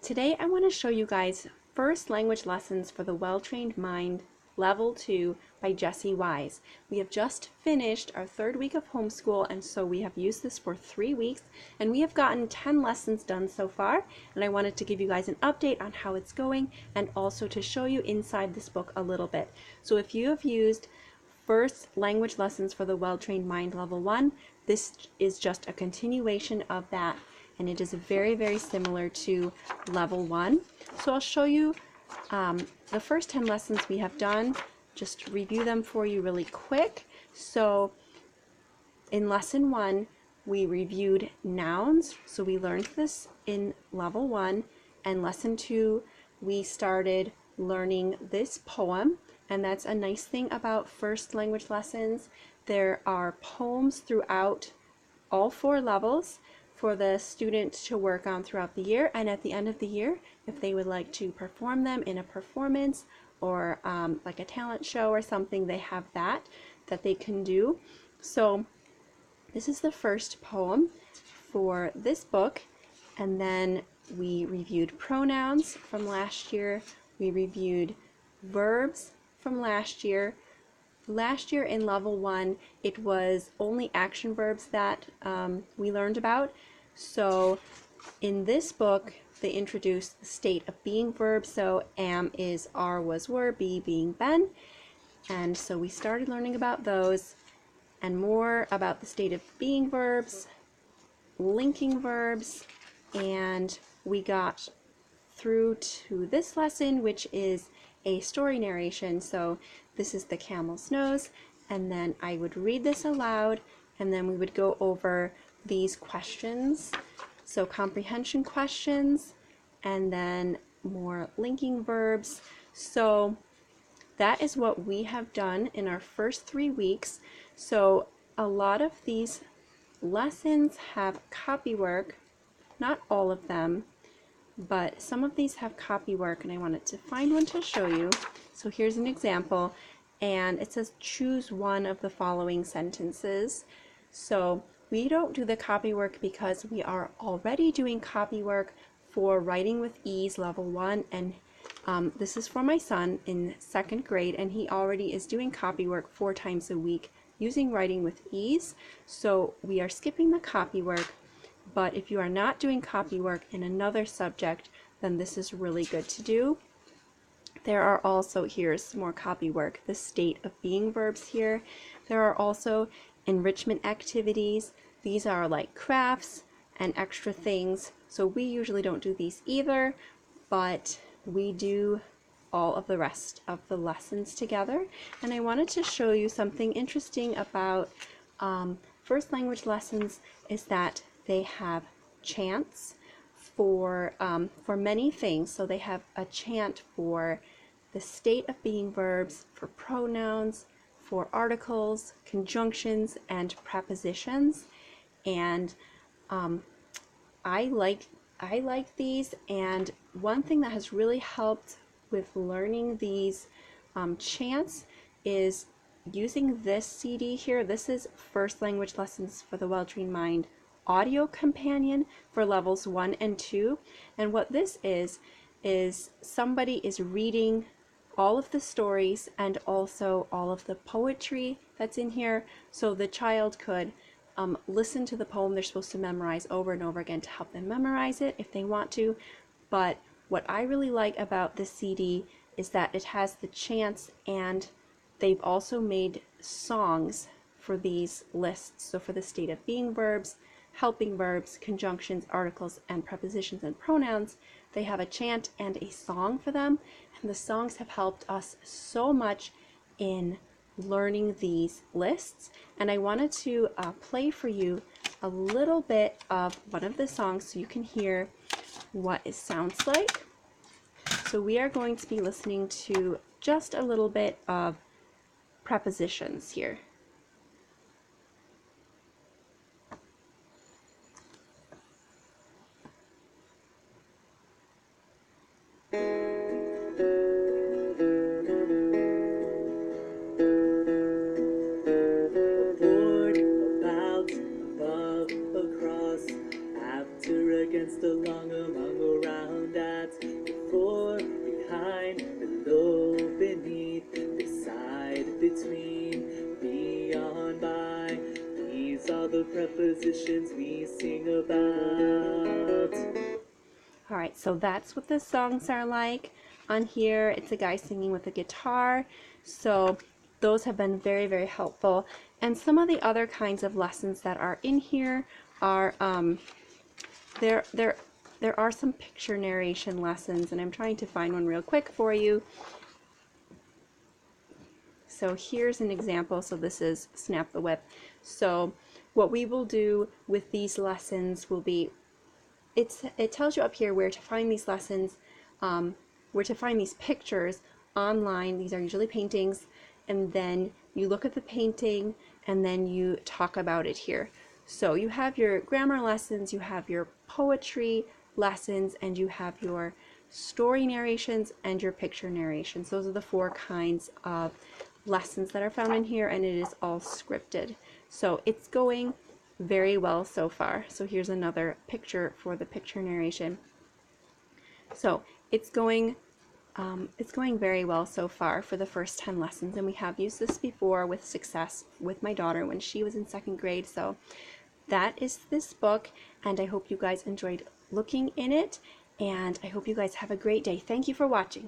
Today I want to show you guys First Language Lessons for the Well-Trained Mind, Level 2 by Jessie Wise. We have just finished our third week of homeschool, and so we have used this for 3 weeks, and we have gotten 10 lessons done so far, and I wanted to give you guys an update on how it's going and also to show you inside this book a little bit. So if you have used First Language Lessons for the Well-Trained Mind Level 1, this is just a continuation of that, and it is very, very similar to Level 1. So I'll show you the first 10 lessons we have done, just to review them for you really quick. So in Lesson 1, we reviewed nouns, so we learned this in Level 1, and Lesson 2, we started learning this poem. And that's a nice thing about first language lessons. There are poems throughout all 4 levels for the student to work on throughout the year, and at the end of the year, if they would like to perform them in a performance or like a talent show or something, they have that they can do. So this is the first poem for this book, and then we reviewed pronouns from last year. We reviewed verbs from last year. Last year in Level 1, it was only action verbs that we learned about. So in this book, they introduced the state of being verbs. So am is, are was, were, be being been. And so we started learning about those and more about the state of being verbs, linking verbs, and we got through to this lesson, which is a story narration. So this is the camel's nose, and then I would read this aloud, and then we would go over these questions, so comprehension questions, and then more linking verbs. So that is what we have done in our first 3 weeks. So a lot of these lessons have copywork, not all of them, but some of these have copywork, and I wanted to find one to show you. So here's an example, and it says choose one of the following sentences. So we don't do the copywork because we are already doing copywork for Writing with Ease Level 1, and this is for my son in 2nd grade, and he already is doing copywork 4 times a week using Writing with Ease. So we are skipping the copywork. But if you are not doing copywork in another subject, then this is really good to do. There are also, here's some more copywork, the state of being verbs here. There are also enrichment activities. These are like crafts and extra things. So we usually don't do these either, but we do all of the rest of the lessons together. And I wanted to show you something interesting about first language lessons is that they have chants for many things. So they have a chant for the state of being verbs, for pronouns, for articles, conjunctions, and prepositions. And I like these. And one thing that has really helped with learning these chants is using this CD here. This is First Language Lessons for the Well-Trained Mind audio companion for levels 1 and 2, and what this is somebody is reading all of the stories and also all of the poetry that's in here, so the child could listen to the poem they're supposed to memorize over and over again to help them memorize it if they want to. But what I really like about this CD is that it has the chants, and they've also made songs for these lists. So for the state of being verbs, helping verbs, conjunctions, articles, and prepositions and pronouns, they have a chant and a song for them, and the songs have helped us so much in learning these lists. And I wanted to play for you a little bit of one of the songs so you can hear what it sounds like. So we are going to be listening to just a little bit of prepositions here. Against the long among around at All right, so that's what the songs are like. On here, it's a guy singing with a guitar. So those have been very, very helpful. And some of the other kinds of lessons that are in here are there are some picture narration lessons, and I'm trying to find one real quick for you. So here's an example. So this is Snap the Whip. So what we will do with these lessons will be, it tells you up here where to find these lessons, where to find these pictures online. These are usually paintings, and then you look at the painting and then you talk about it here. So you have your grammar lessons, you have your poetry lessons, and you have your story narrations and your picture narrations. Those are the 4 kinds of lessons that are found in here, and it is all scripted. So it's going very well so far. So here's another picture for the picture narration. So it's going very well so far for the first 10 lessons, and we have used this before with success with my daughter when she was in 2nd grade. So that is this book, and I hope you guys enjoyed looking in it, and I hope you guys have a great day. Thank you for watching.